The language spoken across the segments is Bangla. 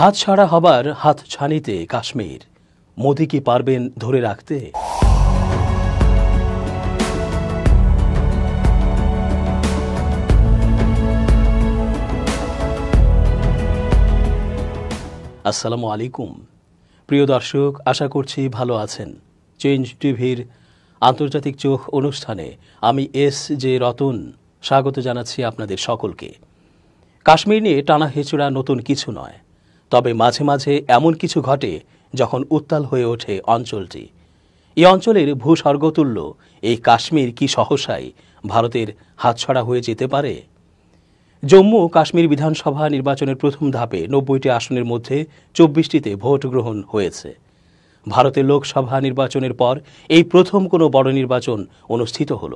হাতছাড়া হবার হাতছানিতে কাশ্মীর, মোদি কি পারবেন ধরে রাখতে? আসসালামু আলাইকুম প্রিয় দর্শক, আশা করছি ভালো আছেন। চেঞ্জ টিভির আন্তর্জাতিক চোখ অনুষ্ঠানে আমি জে রতন স্বাগত জানাচ্ছি আপনাদের সকলকে। কাশ্মীর নিয়ে টানা হেঁচড়া নতুন কিছু নয়, তবে মাঝে মাঝে এমন কিছু ঘটে যখন উত্তাল হয়ে ওঠে অঞ্চলটি। এই অঞ্চলের ভূস্বর্গতুল্য এই কাশ্মীর কি সহসাই ভারতের হাতছাড়া হয়ে যেতে পারে? জম্মু কাশ্মীর বিধানসভা নির্বাচনের প্রথম ধাপে ৯০টি আসনের মধ্যে ২৪টিতে ভোট গ্রহণ হয়েছে। ভারতের লোকসভা নির্বাচনের পর এই প্রথম কোনো বড় নির্বাচন অনুষ্ঠিত হল।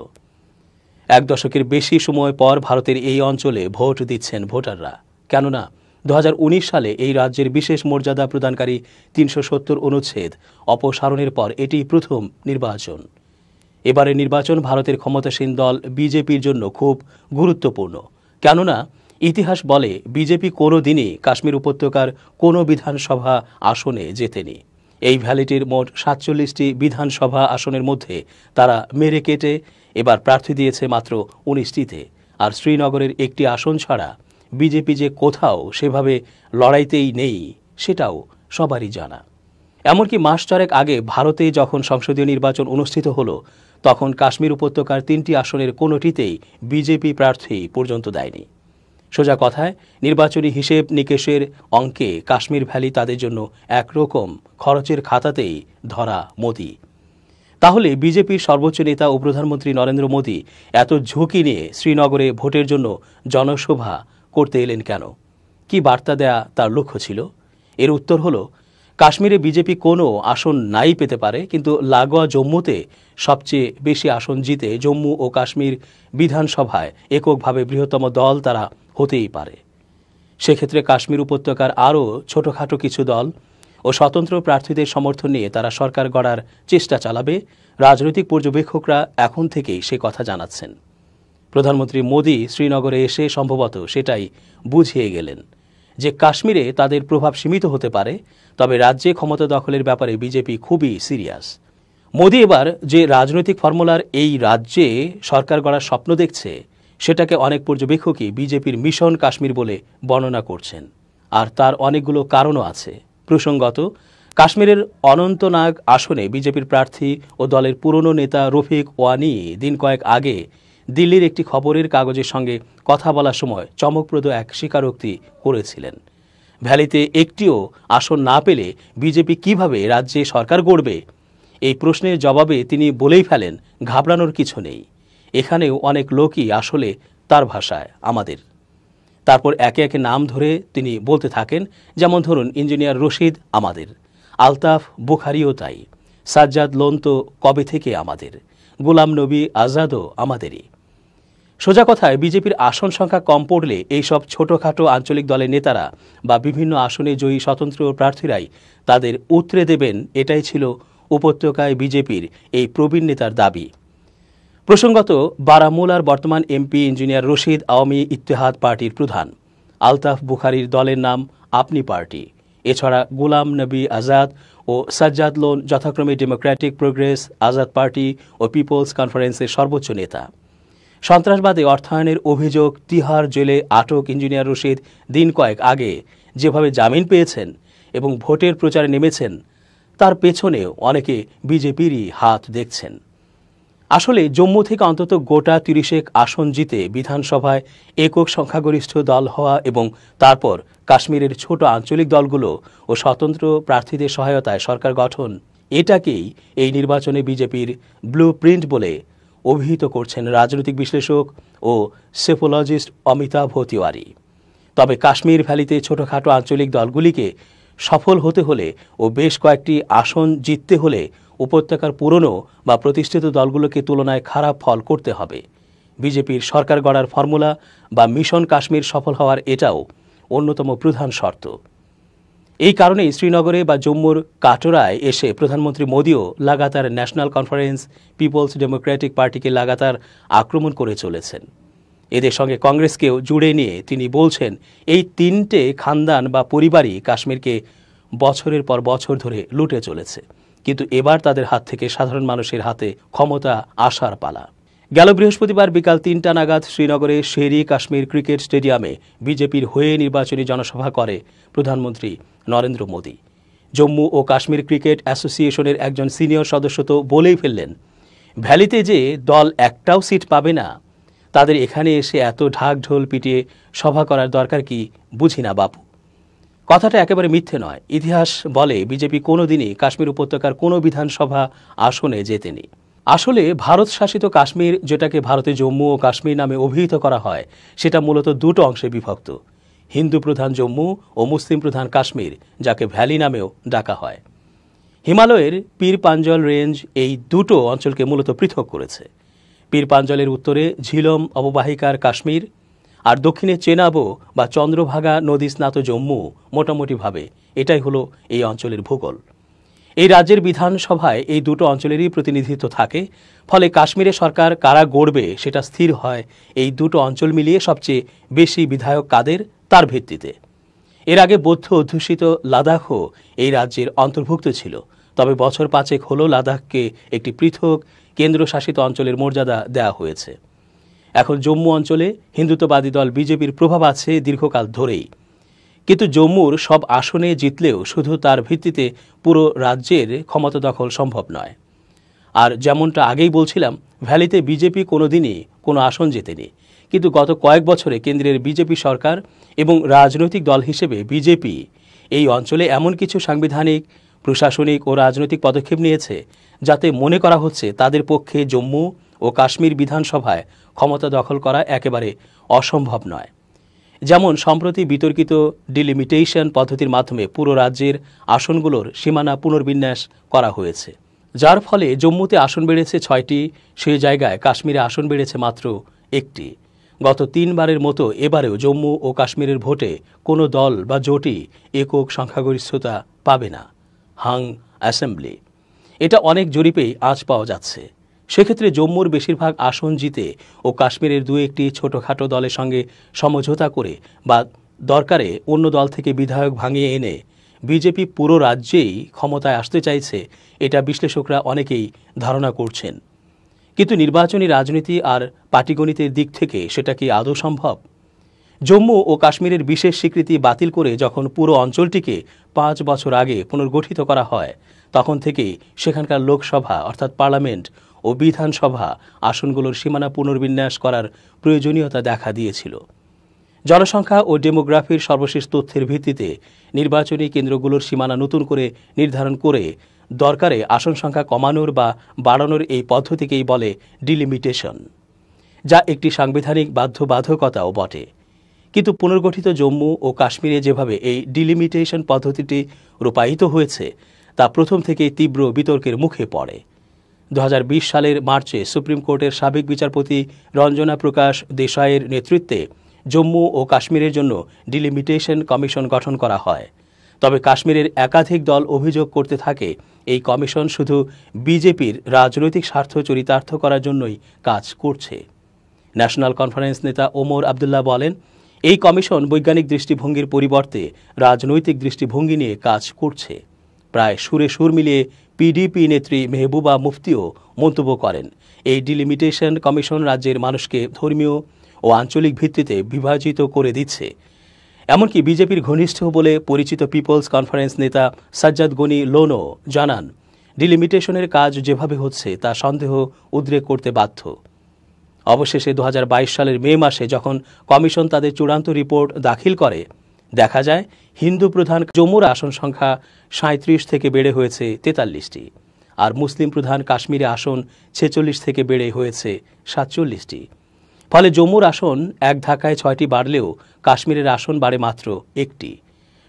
এক দশকের বেশি সময় পর ভারতের এই অঞ্চলে ভোট দিচ্ছেন ভোটাররা। কেননা ২০১৯ সালে এই রাজ্যের বিশেষ মর্যাদা প্রদানকারী ৩৭০ অনুচ্ছেদ অপসারণের পর এটি প্রথম নির্বাচন। এবারের নির্বাচন ভারতের ক্ষমতাসীন দল বিজেপির জন্য খুব গুরুত্বপূর্ণ। কেননা ইতিহাস বলে বিজেপি কোনো দিনই কাশ্মীর উপত্যকার কোনো বিধানসভা আসনে জেতেনি। এই ভ্যালিটির মোট ৪৭টি বিধানসভা আসনের মধ্যে তারা মেরে কেটে এবার প্রার্থী দিয়েছে মাত্র ১৯টিতে। আর শ্রীনগরের একটি আসন ছাড়া বিজেপি যে কোথাও সেভাবে লড়াইতেই নেই সেটাও সবারই জানা। এমনকি মাস চারেক আগে ভারতে যখন সংসদীয় নির্বাচন অনুষ্ঠিত হলো, তখন কাশ্মীর উপত্যকার ৩টি আসনের কোনোটিতেই বিজেপি প্রার্থী পর্যন্ত দেয়নি। সোজা কথায় নির্বাচনী হিসেব নিকেশের অঙ্কে কাশ্মীর ভ্যালি তাদের জন্য একরকম খরচের খাতাতেই ধরা মোদি। তাহলে বিজেপির সর্বোচ্চ নেতা ও প্রধানমন্ত্রী নরেন্দ্র মোদি এত ঝুঁকি নিয়ে শ্রীনগরে ভোটের জন্য জনসভা করতে এলেন কেন? কি বার্তা দেয়া তার লক্ষ্য ছিল? এর উত্তর হলো, কাশ্মীরে বিজেপি কোনো আসন নাই পেতে পারে, কিন্তু লাগোয়া জম্মুতে সবচেয়ে বেশি আসন জিতে জম্মু ও কাশ্মীর বিধানসভায় এককভাবে বৃহত্তম দল তারা হতেই পারে। সেক্ষেত্রে কাশ্মীর উপত্যকার আরও ছোটখাটো কিছু দল ও স্বতন্ত্র প্রার্থীদের সমর্থন নিয়ে তারা সরকার গড়ার চেষ্টা চালাবে। রাজনৈতিক পর্যবেক্ষকরা এখন থেকেই সে কথা জানাচ্ছেন। প্রধানমন্ত্রী মোদি শ্রীনগরে এসে সম্ভবত সেটাই বুঝিয়ে গেলেন যে কাশ্মীরে তাদের প্রভাব সীমিত হতে পারে, তবে রাজ্যে ক্ষমতা দখলের ব্যাপারে বিজেপি খুবই সিরিয়াস। মোদি এবার যে রাজনৈতিক ফর্মুলার এই রাজ্যে সরকার গড়ার স্বপ্ন দেখছে, সেটাকে অনেক পর্যবেক্ষকই বিজেপির মিশন কাশ্মীর বলে বর্ণনা করছেন। আর তার অনেকগুলো কারণও আছে। প্রসঙ্গত, কাশ্মীরের অনন্তনাগ আসনে বিজেপির প্রার্থী ও দলের পুরনো নেতা রফিক ওয়ানি দিন কয়েক আগে দিল্লির একটি খবরের কাগজের সঙ্গে কথা বলার সময় চমকপ্রদ এক স্বীকারোক্তি করেছিলেন। ভ্যালিতে একটিও আসন না পেলে বিজেপি কিভাবে রাজ্যে সরকার গড়বে? এই প্রশ্নের জবাবে তিনি বলেই ফেলেন, ঘাবড়ানোর কিছু নেই, এখানেও অনেক লোকই আসলে তার ভাষায় আমাদের। তারপর একে একে নাম ধরে তিনি বলতে থাকেন, যেমন ধরুন ইঞ্জিনিয়ার রশিদ আমাদের, আলতাফ বুখারিও তাই, সাজ্জাদ লোন তো কবে থেকে আমাদের, গোলাম নবী আজাদও আমাদেরই। সোজা কথায় বিজেপির আসন সংখ্যা কম পড়লে এইসব ছোটখাটো আঞ্চলিক দলের নেতারা বা বিভিন্ন আসনে জয়ী স্বতন্ত্র প্রার্থীরাই তাদের উতরে দেবেন, এটাই ছিল উপত্যকায় বিজেপির এই প্রবীণ নেতার দাবি। প্রসঙ্গত, বারামুলার বর্তমান এমপি ইঞ্জিনিয়ার রশিদ আওয়ামী ইত্তেহাদ পার্টির প্রধান। আলতাফ বুখারির দলের নাম আপনি পার্টি। এছাড়া গোলাম নবী আজাদ ও সাজ্জাদ লোন যথাক্রমে ডেমোক্রেটিক প্রোগ্রেস, আজাদ পার্টি ও পিপলস কনফারেন্সের সর্বোচ্চ নেতা। সন্ত্রাসবাদে অর্থায়নের অভিযোগ তিহার জেলে আটক ইঞ্জিনিয়ার রশিদ দিন কয়েক আগে যেভাবে জামিন পেয়েছেন এবং ভোটের প্রচারে নেমেছেন, তার পেছনেও অনেকে বিজেপিরই হাত দেখছেন। আসলে জম্মু থেকে অন্তত গোটা ৩০ আসন জিতে বিধানসভায় একক সংখ্যাগরিষ্ঠ দল হওয়া এবং তারপর কাশ্মীরের ছোট আঞ্চলিক দলগুলো ও স্বতন্ত্র প্রার্থীদের সহায়তায় সরকার গঠন, এটাকেই এই নির্বাচনে বিজেপির ব্লু প্রিন্ট বলে অভিহিত করছেন রাজনৈতিক বিশ্লেষক ও সেফোলজিস্ট অমিতাভ তিওয়ারি। তবে কাশ্মীর ভ্যালিতে ছোটখাটো আঞ্চলিক দলগুলিকে সফল হতে হলে ও বেশ কয়েকটি আসন জিততে হলে উপত্যকার পুরনো বা প্রতিষ্ঠিত দলগুলোকে তুলনায় খারাপ ফল করতে হবে। বিজেপির সরকার গড়ার ফর্মুলা বা মিশন কাশ্মীর সফল হওয়ার এটাও অন্যতম প্রধান শর্ত। এই কারণেই শ্রীনগরে বা জম্মুর কাটোরায় এসে প্রধানমন্ত্রী মোদিও লাগাতার ন্যাশনাল কনফারেন্স, পিপলস ডেমোক্রেটিক পার্টিকে লাগাতার আক্রমণ করে চলেছেন। এদের সঙ্গে কংগ্রেসকেও জুড়ে নিয়ে তিনি বলছেন, এই তিনটে খানদান বা পরিবারই কাশ্মীরকে বছরের পর বছর ধরে লুটে চলেছে, কিন্তু এবার তাদের হাত থেকে সাধারণ মানুষের হাতে ক্ষমতা আসার পালা। গেল বৃহস্পতিবার বিকাল ৩টা নাগাদ শ্রীনগরে শেরি কাশ্মীর ক্রিকেট স্টেডিয়ামে বিজেপির হয়ে নির্বাচনী জনসভা করে প্রধানমন্ত্রী নরেন্দ্র মোদী। জম্মু ও কাশ্মীর ক্রিকেট অ্যাসোসিয়েশনের একজন সিনিয়র সদস্য তো বলেই ফেললেন, ভ্যালিতে যে দল একটাও সিট পাবে না, তাদের এখানে এসে এত ঢাক ঢোল পিটিয়ে সভা করার দরকার কি বুঝি না বাপু। কথাটা একেবারে মিথ্যে নয়। ইতিহাস বলে বিজেপি কোনোদিনই কাশ্মীর উপত্যকার কোনো বিধানসভা আসনে জেতেনি। আসলে ভারত শাসিত কাশ্মীর, যেটাকে ভারতে জম্মু ও কাশ্মীর নামে অভিহিত করা হয়, সেটা মূলত দুটো অংশে বিভক্ত, হিন্দু প্রধান জম্মু ও মুসলিম প্রধান কাশ্মীর, যাকে ভ্যালি নামেও ডাকা হয়। হিমালয়ের পীর পাঞ্জল রেঞ্জ এই দুটো অঞ্চলকে মূলত পৃথক করেছে। পীর পাঞ্জলের উত্তরে ঝিলম অববাহিকার কাশ্মীর আর দক্ষিণে চেনাবো বা চন্দ্রভাগা নদী স্নাত জম্মু। মোটামুটিভাবে এটাই হলো এই অঞ্চলের ভূগোল। এই রাজ্যের বিধানসভায় এই দুটো অঞ্চলেরই প্রতিনিধিত্ব থাকে, ফলে কাশ্মীরে সরকার কারা গড়বে সেটা স্থির হয় এই দুটো অঞ্চল মিলিয়ে সবচেয়ে বেশি বিধায়ক কাদের তার ভিত্তিতে। এর আগে বৌদ্ধ অধ্যুষিত লাদাখও এই রাজ্যের অন্তর্ভুক্ত ছিল, তবে বছর 5 হলো লাদাখকে একটি পৃথক কেন্দ্রশাসিত অঞ্চলের মর্যাদা দেওয়া হয়েছে। এখন জম্মু অঞ্চলে হিন্দুত্ববাদী দল বিজেপির প্রভাব আছে দীর্ঘকাল ধরেই, কিন্তু জম্মুর সব আসনে জিতলেও শুধু তার ভিত্তিতে পুরো রাজ্যের ক্ষমতা দখল সম্ভব নয়। আর যেমনটা আগেই বলছিলাম, ভ্যালিতে বিজেপি কোনোদিনই কোনো আসন জেতেনি, কিন্তু গত কয়েক বছরে কেন্দ্রের বিজেপি সরকার এবং রাজনৈতিক দল হিসেবে বিজেপি এই অঞ্চলে এমন কিছু সাংবিধানিক, প্রশাসনিক ও রাজনৈতিক পদক্ষেপ নিয়েছে যাতে মনে করা হচ্ছে তাদের পক্ষে জম্মু ও কাশ্মীর বিধানসভায় ক্ষমতা দখল করা একেবারে অসম্ভব নয়। যেমন সম্প্রতি বিতর্কিত ডিলিমিটেশন পদ্ধতির মাধ্যমে পুরো রাজ্যের আসনগুলোর সীমানা পুনর্বিন্যাস করা হয়েছে, যার ফলে জম্মুতে আসন বেড়েছে 6টি, সেই জায়গায় কাশ্মীরে আসন বেড়েছে মাত্র 1টি। গত 3 বারের মতো এবারেও জম্মু ও কাশ্মীরের ভোটে কোনো দল বা জোটই একক সংখ্যাগরিষ্ঠতা পাবে না, হাং অ্যাসেম্বলি। এটা অনেক জরিপেই আজ পাওয়া যাচ্ছে। সেক্ষেত্রে জম্মুর বেশিরভাগ আসন জিতে ও কাশ্মীরের 2-1টি ছোটখাটো দলের সঙ্গে সমঝোতা করে বা দরকারে অন্য দল থেকে বিধায়ক ভাঙিয়ে এনে বিজেপি পুরো রাজ্যেই ক্ষমতায় আসতে চাইছে, এটা বিশ্লেষকরা অনেকেই ধারণা করছেন। কিন্তু নির্বাচনী রাজনীতি আর পাটিগণিতের দিক থেকে সেটা কি আদৌ সম্ভব? জম্মু ও কাশ্মীরের বিশেষ স্বীকৃতি বাতিল করে যখন পুরো অঞ্চলটিকে 5 বছর আগে পুনর্গঠিত করা হয়, তখন থেকেই সেখানকার লোকসভা অর্থাৎ পার্লামেন্ট ও বিধানসভা আসনগুলোর সীমানা পুনর্বিন্যাস করার প্রয়োজনীয়তা দেখা দিয়েছিল। জনসংখ্যা ও ডেমোগ্রাফির সর্বশেষ তথ্যের ভিত্তিতে নির্বাচনী কেন্দ্রগুলোর সীমানা নতুন করে নির্ধারণ করে দরকারে আসন সংখ্যা কমানোর বা বাড়ানোর এই পদ্ধতিকেই বলে ডিলিমিটেশন, যা একটি সাংবিধানিক বাধ্যবাধকতাও বটে। কিন্তু পুনর্গঠিত জম্মু ও কাশ্মীরে যেভাবে এই ডিলিমিটেশন পদ্ধতিটি রূপায়িত হয়েছে তা প্রথম থেকেই তীব্র বিতর্কের মুখে পড়ে। 2020 সালের মার্চে সুপ্রিম কোর্টের সাবেক বিচারপতি রঞ্জনা প্রকাশ দেশাইয়ের নেতৃত্বে জম্মু ও কাশ্মীরের জন্য ডিলিমিটেশন কমিশন গঠন করা হয়। তবে কাশ্মীরের একাধিক দল অভিযোগ করতে থাকে এই কমিশন শুধু বিজেপির রাজনৈতিক স্বার্থ চরিতার্থ করার জন্যই কাজ করছে। ন্যাশনাল কনফারেন্স নেতা ওমর আবদুল্লাহ বলেন, এই কমিশন বৈজ্ঞানিক দৃষ্টিভঙ্গির পরিবর্তে রাজনৈতিক দৃষ্টিভঙ্গি নিয়ে কাজ করছে। প্রায় সুরে সুর মিলিয়ে পিডিপি নেত্রী মেহবুবা মুফতিও মন্তব্য করেন, এই ডিলিমিটেশন কমিশন রাজ্যের মানুষকে ধর্মীয় ও আঞ্চলিক ভিত্তিতে বিভাজিত করে দিচ্ছে। এমনকি বিজেপির ঘনিষ্ঠ বলে পরিচিত পিপলস কনফারেন্স নেতা সাজ্জাদ গনি লোনো জানান, ডিলিমিটেশনের কাজ যেভাবে হচ্ছে তা সন্দেহ উদ্রেক করতে বাধ্য। অবশেষে 2022 সালের মে মাসে যখন কমিশন তাদের চূড়ান্ত রিপোর্ট দাখিল করে, দেখা যায় হিন্দু প্রধান জম্মুর আসন সংখ্যা 37 থেকে বেড়ে হয়েছে 43টি, আর মুসলিম প্রধান কাশ্মীরে আসন 46 থেকে বেড়ে হয়েছে 47টি। ফলে জম্মুর আসন এক ধাক্কায় 6টি বাড়লেও কাশ্মীরের আসন বাড়ে মাত্র 1টি।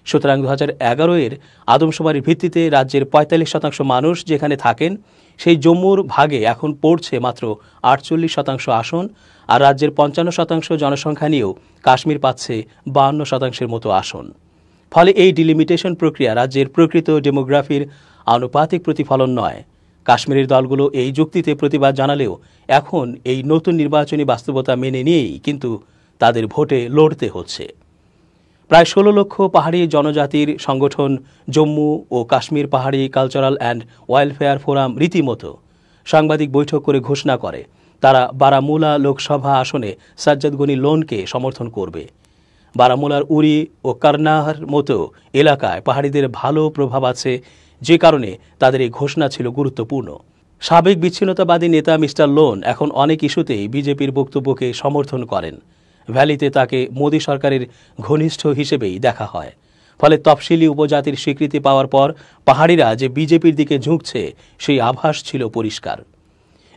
সুতরাং 2011 আদমশুমারির ভিত্তিতে রাজ্যের 45% মানুষ যেখানে থাকেন, সেই জম্মুর ভাগে এখন পড়ছে মাত্র 48% আসন, আর রাজ্যের 55% জনসংখ্যা নিয়েও কাশ্মীর পাচ্ছে 52% মতো আসন। ফলে এই ডিলিমিটেশন প্রক্রিয়া রাজ্যের প্রকৃত ডেমোগ্রাফির আনুপাতিক প্রতিফলন নয়, কাশ্মীরের দলগুলো এই যুক্তিতে প্রতিবাদ জানালেও এখন এই নতুন নির্বাচনী বাস্তবতা মেনে নিয়েই কিন্তু তাদের ভোটে লড়তে হচ্ছে। প্রায় ১৬ লক্ষ পাহাড়ি জনজাতির সংগঠন জম্মু ও কাশ্মীর পাহাড়ি কালচারাল অ্যান্ড ওয়েলফেয়ার ফোরাম রীতিমতো সাংবাদিক বৈঠক করে ঘোষণা করে তারা বারামুলা লোকসভা আসনে সাজ্জাদ গনি লোনকে সমর্থন করবে। বারামুলার উরি ও কারনাহর মতো এলাকায় পাহাড়িদের ভালো প্রভাব আছে, যে কারণে তাদের এই ঘোষণা ছিল গুরুত্বপূর্ণ। সাবেক বিচ্ছিন্নতাবাদী নেতা মিস্টার লোন এখন অনেক ইস্যুতেই বিজেপির বক্তব্যকে সমর্থন করেন। ভ্যালিতে তাকে মোদী সরকারের ঘনিষ্ঠ হিসেবেই দেখা হয়। ফলে তফসিলি উপজাতির স্বীকৃতি পাওয়ার পর পাহাড়িরা যে বিজেপির দিকে ঝুঁকছে সেই আভাস ছিল পরিষ্কার।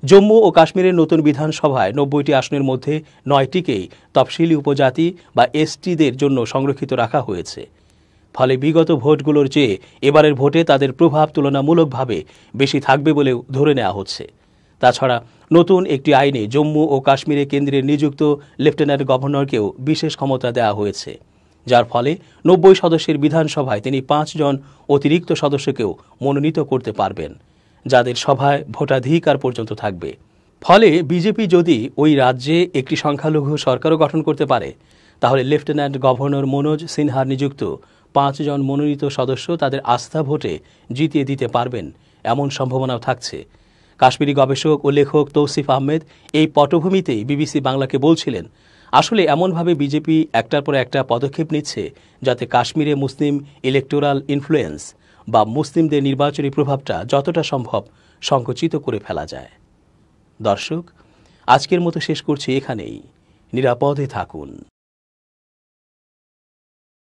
জম্মু ও কাশ্মীরের নতুন বিধানসভায় ৯০টি আসনের মধ্যে ৯টিকেই তফসিলি উপজাতি বা এসটিদের জন্য সংরক্ষিত রাখা হয়েছে। ফলে বিগত ভোটগুলোর চেয়ে এবারের ভোটে তাদের প্রভাব তুলনামূলকভাবে বেশি থাকবে বলেও ধরে নেওয়া হচ্ছে। তাছাড়া নতুন একটি আইনে জম্মু ও কাশ্মীরে কেন্দ্রের নিযুক্ত লেফটেন্যান্ট গভর্নরকেও বিশেষ ক্ষমতা দেওয়া হয়েছে, যার ফলে ৯০ সদস্যের বিধানসভায় তিনি ৫ জন অতিরিক্ত সদস্যকেও মনোনীত করতে পারবেন, যাদের সভায় ভোটাধিকার পর্যন্ত থাকবে। ফলে বিজেপি যদি ওই রাজ্যে একটি সংখ্যালঘু সরকারও গঠন করতে পারে, তাহলে লেফটেন্যান্ট গভর্নর মনোজ সিনহার নিযুক্ত ৫ জন মনোনীত সদস্য তাদের আস্থা ভোটে জিতিয়ে দিতে পারবেন, এমন সম্ভাবনাও থাকছে। কাশ্মীরি গবেষক ও লেখক তৌসিফ আহমেদ এই পটভূমিতেই বিবিসি বাংলাকে বলছিলেন, আসলে এমনভাবে বিজেপি একটার পর একটা পদক্ষেপ নিচ্ছে যাতে কাশ্মীরে মুসলিম ইলেকটোরাল ইনফ্লুয়েন্স বা মুসলিমদের নির্বাচনী প্রভাবটা যতটা সম্ভব সংকুচিত করে ফেলা যায়। দর্শক, আজকের মতো শেষ করছি এখানেই। নিরাপদে থাকুন।